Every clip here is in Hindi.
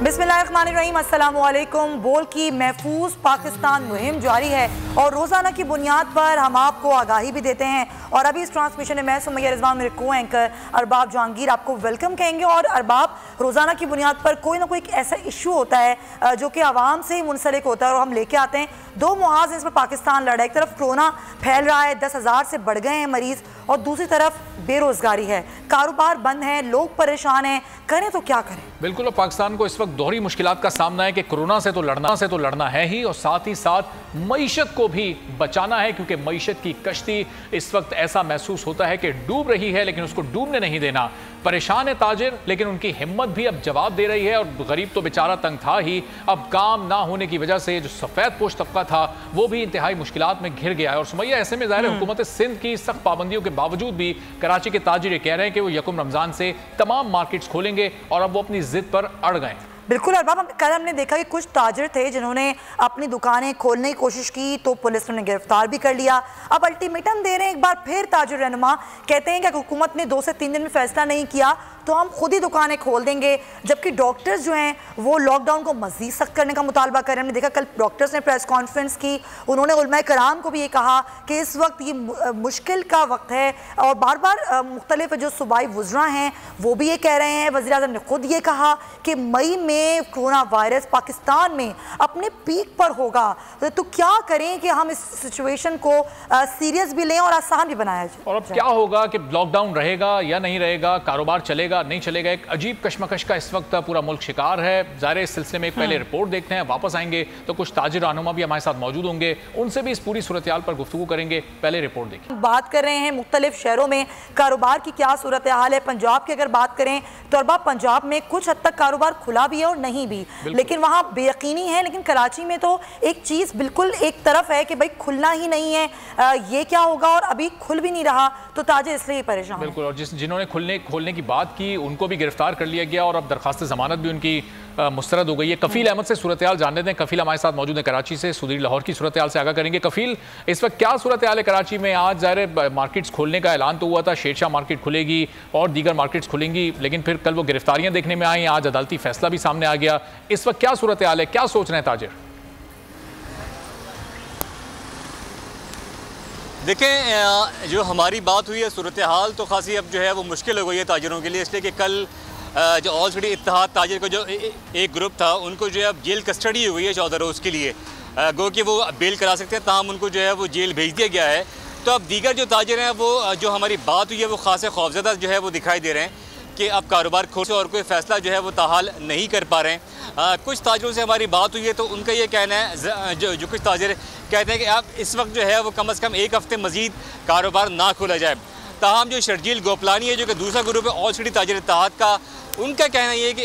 बिस्मिल्लाहिर्रहमानिर्रहीम, अस्सलाम वालेकुम। बोल की महफूज पाकिस्तान मुहिम जारी है और रोज़ाना की बुनियाद पर हम आपको आगाही भी देते हैं। और अभी इस ट्रांसमिशन में मैं सुमैया रिजवान, मेरे को एंकर अरबाब जहांगीर आपको वेलकम कहेंगे। और अरबाब, रोज़ाना की बुनियाद पर कोई ना कोई एक ऐसा इशू होता है जो कि आवाम से ही मुंसलिक होता है और हम लेके आते हैं। दो मुहाज इस पर पाकिस्तान लड़ा है। एक तरफ कोरोना फैल रहा है, 10,000 से बढ़ गए हैं मरीज, और दूसरी तरफ बेरोजगारी है, कारोबार बंद है, लोग परेशान हैं, करें तो क्या करें। बिल्कुल, और पाकिस्तान को इस वक्त दोहरी मुश्किलात का सामना है कि कोरोना से तो लड़ना है ही, और साथ ही साथ मईशत को भी बचाना है, क्योंकि मईशत की कश्ती इस वक्त ऐसा महसूस होता है कि डूब रही है, लेकिन उसको डूबने नहीं देना। परेशान है ताजिर, लेकिन उनकी हिम्मत भी अब जवाब दे रही है। और गरीब तो बेचारा तंग था ही, अब काम ना होने की वजह से जो सफ़ेद पोश तबका था वो भी इंतहाई मुश्किलात में घिर गया है। और सुमैया, ऐसे में ज़ाहिर है हुकूमत सिंध की सख्त पाबंदियों के बावजूद भी कराची के ताजिर कह रहे हैं कि वो यकुम रमज़ान से तमाम मार्केट्स खोलेंगे, और अब वो अपनी जिद पर अड़ गए। बिल्कुल अरबाब, कल हमने देखा कि कुछ ताजिर थे जिन्होंने अपनी दुकानें खोलने की कोशिश की तो पुलिस ने गिरफ्तार भी कर लिया। अब अल्टीमेटम दे रहे हैं एक बार फिर ताजिर रहनुमा, कहते हैं कि हुकूमत ने 2 से 3 दिन में फैसला नहीं किया तो हम खुद ही दुकानें खोल देंगे। जबकि डॉक्टर्स जो हैं वो लॉकडाउन को मज़ीद सख्त करने का मुतालबा कर रहे हैं। हमने देखा कल डॉक्टर्स ने प्रेस कॉन्फ्रेंस की, उन्होंने उलमाए कराम को भी ये कहा कि इस वक्त ये मुश्किल का वक्त है, और बार बार मुख्तलिफ जो सूबाई वज़रा हैं वो भी ये कह रहे हैं। वज़ीर आज़म ने खुद ये कहा कि मई में कोरोना वायरस पाकिस्तान में अपने पीक पर होगा, तो क्या करें कि हम इस सिचुएशन को सीरियस भी लें और आसान भी बनाया जाए। और अब क्या होगा कि लॉकडाउन रहेगा या नहीं रहेगा, कारोबार चलेगा नहीं चलेगा, एक अजीब कश्मकश का इस वक्त पूरा मुल्क शिकार है। ज़ाहिर इस सिलसिले में पहले रिपोर्ट देखते हैं, वापस आएंगे तो कुछ ताजिर रहनुमा भी हमारे साथ मौजूद होंगे, उनसे भी इस पूरी सूरत हाल पर गुफ्तगू करेंगे। पहले रिपोर्ट देखिए। बात कर रहे हैं मुख्तलिफ शहरों में कारोबार की क्या सूरत हाल है। पंजाब की अगर बात करें तो अरबाब, पंजाब में कुछ हद तक कारोबार खुला भी है और नहीं भी, लेकिन वहाँ बेयकीनी है। लेकिन कराची में तो एक चीज़ बिल्कुल एक तरफ है कि भाई खुलना ही नहीं है, ये क्या होगा, और अभी खुल भी नहीं रहा तो ताजिर इसलिए परेशान। बिल्कुल, और जिन्होंने खोलने की बात की उनको भी गिरफ्तार कर लिया गया और अब दरखास्त जमानत भी उनकी मुस्तरद हो गई है। कफील अहमद से सूरत हाल जान लेते हैं। कफील हमारे साथ मौजूद है कराची से, सुधीर लाहौर की सूरत हाल से आगाह करेंगे। कफील, इस वक्त क्या सूरत हाल है कराची में? आज ज़ाहिर मार्केट्स खोलने का ऐलान तो हुआ था, शेरशाह मार्केट खुलेगी और दीगर मार्केट्स खुलेंगी, लेकिन फिर कल वो गिरफ्तारियां देखने में आई, आज अदालती फैसला भी सामने आ गया। इस वक्त क्या सूरत हाल है, क्या सोच रहे हैं ताजिर? देखें, जो हमारी बात हुई है सूरत हाल तो खासी अब जो है वो मुश्किल हो गई है ताजिरों के लिए, इसलिए कि कल जो ऑल सिटी इत्तेहाद ताजिर का जो एक ग्रुप था उनको जो है अब जेल कस्टडी हो गई है 14 रोज़ के लिए। गो कि वो बेल करा सकते हैं, ताहम उनको जो है वो जेल भेज दिया गया है। तो अब दीगर जो ताजिर हैं वो जो हमारी बात हुई है वो खासे खौफजदा जो है वो दिखाई दे रहे हैं कि अब कारोबार खोल और कोई फ़ैसला जो है वो ताहाल नहीं कर पा रहे हैं। कुछ ताजिरों से हमारी बात हुई है तो उनका ये कहना है, जो कुछ ताजिर कहते हैं कि अब इस वक्त जो है वो कम से कम एक हफ़्ते मज़ीद कारोबार ना खोला जाए। ताहम जो शर्जील गोपलानी है जो कि दूसरा ग्रुप है ऑल सिटी ताजिर इत्तेहाद का, उनका कहना ये है कि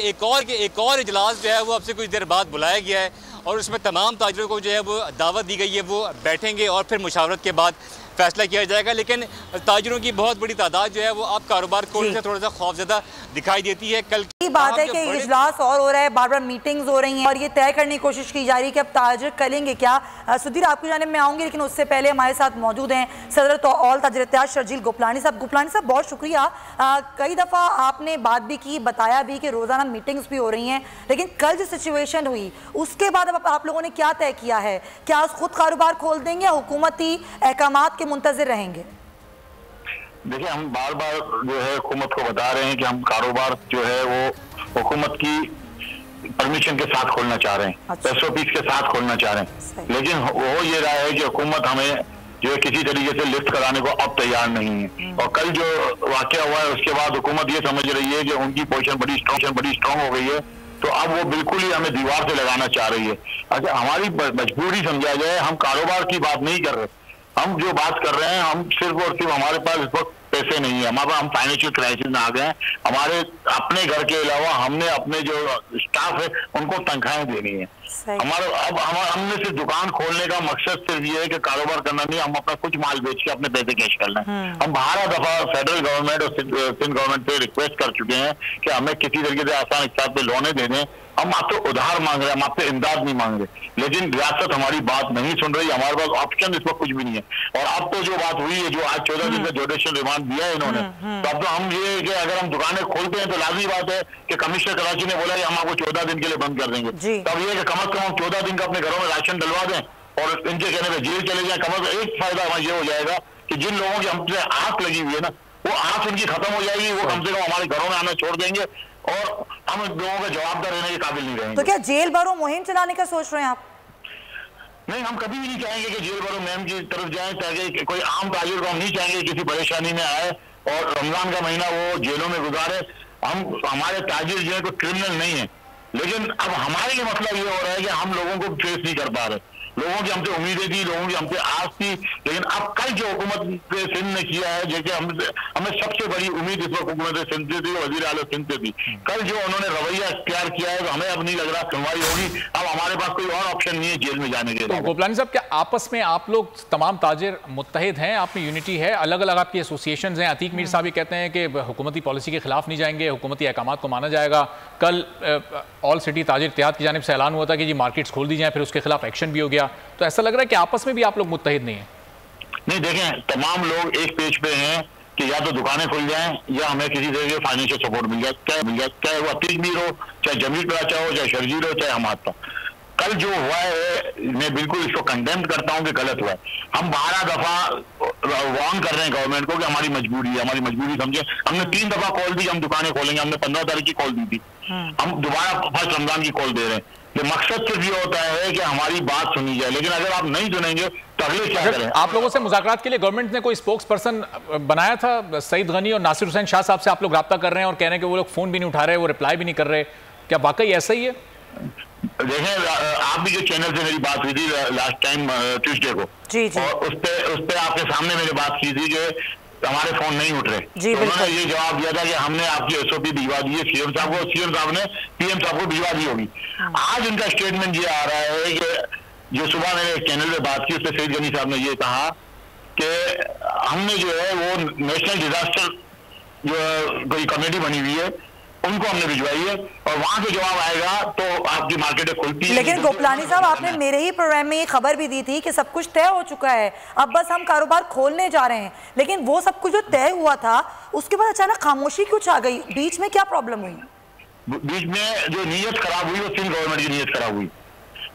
एक और इजलास जो है वो अब से कुछ देर बाद बुलाया गया है और उसमें तमाम ताजिरों को जो है वो दावत दी गई है, वो बैठेंगे और फिर मुशावरत के बाद फैसला किया जाएगा। लेकिन ताजिरों की बहुत बड़ी तादाद जो है वो अब कारोबार खोलने से थोड़ा सा खौफजदा दिखाई देती है। कल की बात है कि इजलास और हो रहा है, बार बार मीटिंग्स हो रही हैं और ये तय करने की कोशिश की जा रही है कि अब ताजिर करेंगे क्या। सुधीर, आपकी जानिब में आऊँगी, लेकिन उससे पहले हमारे साथ मौजूद हैं सदर तो ऑल ताजिर इत्तेहाद शर्जील गोपलानी साहब। गोपलानी साहब, बहुत शुक्रिया। कई दफ़ा आपने बात भी की, बताया भी कि रोज़ाना मीटिंग्स भी हो रही हैं, लेकिन कल जो सिचुएशन हुई उसके बाद अब आप लोगों ने क्या तय किया है? क्या खुद कारोबार खोल देंगे या हुकूमती अहकामात के मुंतज़िर रहेंगे? देखिए, हम बार बार जो है हुकूमत को बता रहे हैं कि हम कारोबार जो है वो हुकूमत की परमिशन के साथ खोलना चाह रहे हैं, SOP के साथ खोलना चाह रहे हैं, लेकिन वो ये रहा है कि हुकूमत हमें जो है किसी तरीके से लिफ्ट कराने को अब तैयार नहीं है। और कल जो वाकया हुआ है उसके बाद हुकूमत ये समझ रही है कि उनकी पोजीशन बड़ी स्ट्रॉन्ग हो गई है, तो अब वो बिल्कुल ही हमें दीवार से लगाना चाह रही है। अच्छा, हमारी मजबूरी समझा जाए, हम कारोबार की बात नहीं कर रहे, हम जो बात कर रहे हैं, हम सिर्फ और सिर्फ हमारे पास इस वक्त पैसे नहीं है, हमारे हम फाइनेंशियल क्राइसिस में आ गए हैं। हमारे अपने घर के अलावा हमने अपने जो स्टाफ है उनको तनख्वाहें देनी है। हमने सिर्फ दुकान खोलने का मकसद सिर्फ ये है कि कारोबार करना नहीं, हम अपना कुछ माल बेच के अपने पैसे कैश करना है। हम 12 दफा फेडरल गवर्नमेंट और सिंध गवर्नमेंट से रिक्वेस्ट कर चुके हैं कि हमें किसी तरीके से आसान हिसाब पे लोने दे दें, हम आपसे उधार मांग रहे हैं, हम आपसे इमदाद नहीं मांग रहे, लेकिन रियासत हमारी बात नहीं सुन रही। हमारे पास ऑप्शन इस वक्त कुछ भी नहीं है। और अब तो जो बात हुई है, जो आज 14 दिन का जुडिशियल रिमांड दिया है इन्होंने, तो अब तो हम ये कि अगर हम दुकानें खोलते हैं तो लाजमी बात है कि कमिश्नर कराची ने बोला कि हम आपको 14 दिन के लिए बंद कर देंगे। तो अब ये कि कम अज कम हम 14 दिन का अपने घरों में राशन डलवा दें और इनके कहने पर जेल चले जाए। कम अज कम एक फायदा हमारा ये हो जाएगा कि जिन लोगों की हमसे आंख लगी हुई है ना, वो आंख उनकी खत्म हो जाएगी, वो कम से कम हमारे घरों में आना छोड़ देंगे और हम लोगों का जवाबदार रहने के काबिल नहीं रहेंगे। तो क्या जेल भरो मुहिम चलाने का सोच रहे हैं आप? नहीं, हम कभी भी नहीं चाहेंगे कि जेल भरो मुहिम की तरफ जाएं, ताकि कोई आम ताजिर को हम नहीं चाहेंगे किसी परेशानी में आए और रमजान का महीना वो जेलों में गुजारे। हम हमारे ताजिर जो है कोई क्रिमिनल नहीं है, लेकिन अब हमारे लिए मसला ये हो रहा है कि हम लोगों को फेस नहीं कर पा रहे। लोगों की हमसे उम्मीदें थी, लोगों की हमसे आस थी, लेकिन अब कल जो हुकूमत सिंध ने किया है, जैसे हमें सबसे बड़ी उम्मीद इस वक्त हुकूमत सिंध से थी, वजीर आला सिंध से थी। कल जो उन्होंने रवैया इख्तियार किया है, तो हमें अब नहीं लग रहा सुनवाई होगी। अब हमारे पास कोई और ऑप्शन नहीं है जेल में जाने के लिए। तो गोपलानी साहब, क्या आपस में आप लोग तमाम ताजिर मुत्तहिद हैं? आप में यूनिटी है? अलग अलग आपकी एसोसिएशन हैं? अतीक मीर साहब ये कहते हैं कि हुकूमती पॉलिसी के खिलाफ नहीं जाएंगे, हुकूमती अहकाम को माना जाएगा। कल ऑल सिटी ताजिर इत्तेहाद की जानिब से ऐलान हुआ था कि जी मार्केट्स खोल दी जाए, फिर उसके खिलाफ एक्शन भी हो गया। तो ऐसा लग रहा है कि आपस में भी आप लोग मुत्तहिद नहीं है। नहीं, देखें, तमाम लोग एक पेज पे हैं कि या तो दुकानें खुल जाएं या हमें किसी तरह के फाइनेंशियल सपोर्ट मिल जाए, चाहे वो अतीक मीर हो, चाहे जमील पराचा हो, चाहे शर्जील हो, चाहे हमारा। कल जो हुआ है मैं बिल्कुल इसको कंडेम करता हूं कि गलत हुआ है। हम 12 दफा वार्न कर रहे हैं गवर्नमेंट को कि हमारी मजबूरी है, हमारी मजबूरी समझे। हमने 3 दफा कॉल दी, हम दुकानें खोलेंगे, हमने 15 तारीख की कॉल दी थी, हम दोबारा फर्स्ट रमजान की कॉल दे रहे हैं। ये मकसद सिर्फ ये होता है कि हमारी बात सुनी जाए, लेकिन अगर आप नहीं सुनेंगे तो अगले क्या करें? आप लोगों से मुज़ाकरात के लिए गवर्नमेंट ने कोई स्पोक्स पर्सन बनाया था? सईद गनी और नासिर हुसैन शाह साहब से आप लोग रब्ता कर रहे हैं और कह रहे हैं कि वो लोग फोन भी नहीं उठा रहे, वो रिप्लाई भी नहीं कर रहे, क्या वाकई ऐसा ही है? देखें, आप भी जो चैनल से मेरी बात हुई थी लास्ट टाइम ट्यूसडे को, और उस पे आपके सामने मैंने बात की थी कि हमारे फोन नहीं उठ रहे, तो उन्होंने ये जवाब दिया था कि हमने आपकी एसओपी भिजवा दी है सीएम साहब को, सीएम साहब ने पीएम साहब को भिजवा दी होगी। आज उनका स्टेटमेंट ये आ रहा है कि जो सुबह मैंने चैनल पे बात की, उससे सईद गनी साहब ने ये कहा कि हमने जो है वो नेशनल डिजास्टर जो कोई कमेटी बनी हुई है उनको हमने भिजवाई है और वहां से जवाब आएगा तो आपकी मार्केटें खुलती है। लेकिन गोपलानी साहब, आपने मेरे ही प्रोग्राम में ये खबर भी दी थी कि सब कुछ तय हो चुका है, अब बस हम कारोबार खोलने जा रहे हैं, लेकिन वो सब कुछ जो तय हुआ था उसके बाद अचानक खामोशी क्यों छा गई? बीच में क्या प्रॉब्लम हुई? बीच में जो नीयत खराब हुई वो सिंध गवर्नमेंट की नीयत खराब हुई।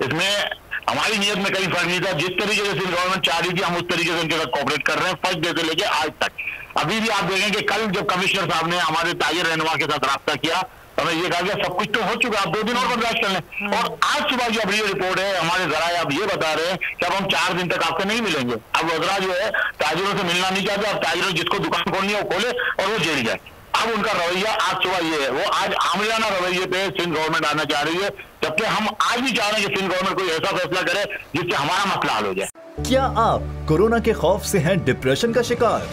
इसमें हमारी नीयत में कहीं फर्क नहीं था। जिस तरीके से सिंध गवर्नमेंट चाह रही थी हम उस तरीके से उनके साथ कोऑपरेट कर रहे हैं, फर्स्ट डे से लेके आज तक। अभी भी आप देखें कि कल जब कमिश्नर साहब ने हमारे ताजिर रहनुमा के साथ राब्ता किया, हमें ये कहा गया सब कुछ तो हो चुका, आप 2 दिन और बर्दाश्त कर लें। और आज सुबह जो अभी रिपोर्ट है हमारे जराए आप ये बता रहे हैं कि अब हम 4 दिन तक आपसे नहीं मिलेंगे। अब वज़रा जो है ताजिरों से मिलना नहीं चाहते, अब ताजिरों जिसको दुकान खोलनी है वो खोले और वो जेल जाए। अब उनका रवैया आज सुबह ये है, वो आज आमलाना रवैये पे सिंध गवर्नमेंट आना चाह रही है, जबकि हम आज भी चाह रहे हैं कि सिंध गवर्नमेंट कोई ऐसा फैसला करे जिससे हमारा मसला हल हो जाए। क्या आप कोरोना के खौफ से हैं डिप्रेशन का शिकार?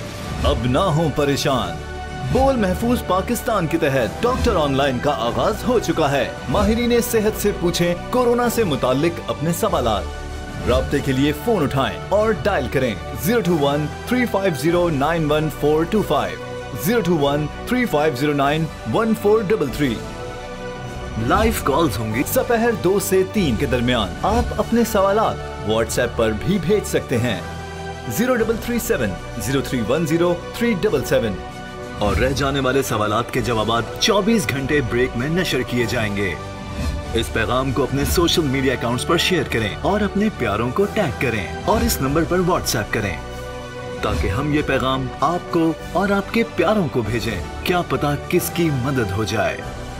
अब ना हो परेशान। बोल महफूज पाकिस्तान के तहत डॉक्टर ऑनलाइन का आगाज हो चुका है। माहिरीन सेहत से पूछें कोरोना से मुताल्लिक अपने सवालात। राब्ते के लिए फोन उठाएं और डायल करें 021-350-91425, 021-3509-1433। लाइव कॉल्स होंगी दोपहर 2 से 3 के दरमियान। आप अपने सवालात व्हाट्सएप पर भी भेज सकते हैं 0337-0310-377 और रह जाने वाले सवालात के जवाबात 24 घंटे ब्रेक में नशर किए जाएंगे। इस पैगाम को अपने सोशल मीडिया अकाउंट्स पर शेयर करें और अपने प्यारों को टैग करें और इस नंबर पर व्हाट्सएप करें ताकि हम ये पैगाम आपको और आपके प्यारों को भेजें। क्या पता किसकी मदद हो जाए।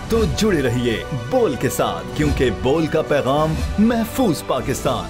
तो जुड़े रहिए बोल के साथ, क्योंकि बोल का पैगाम महफूज पाकिस्तान।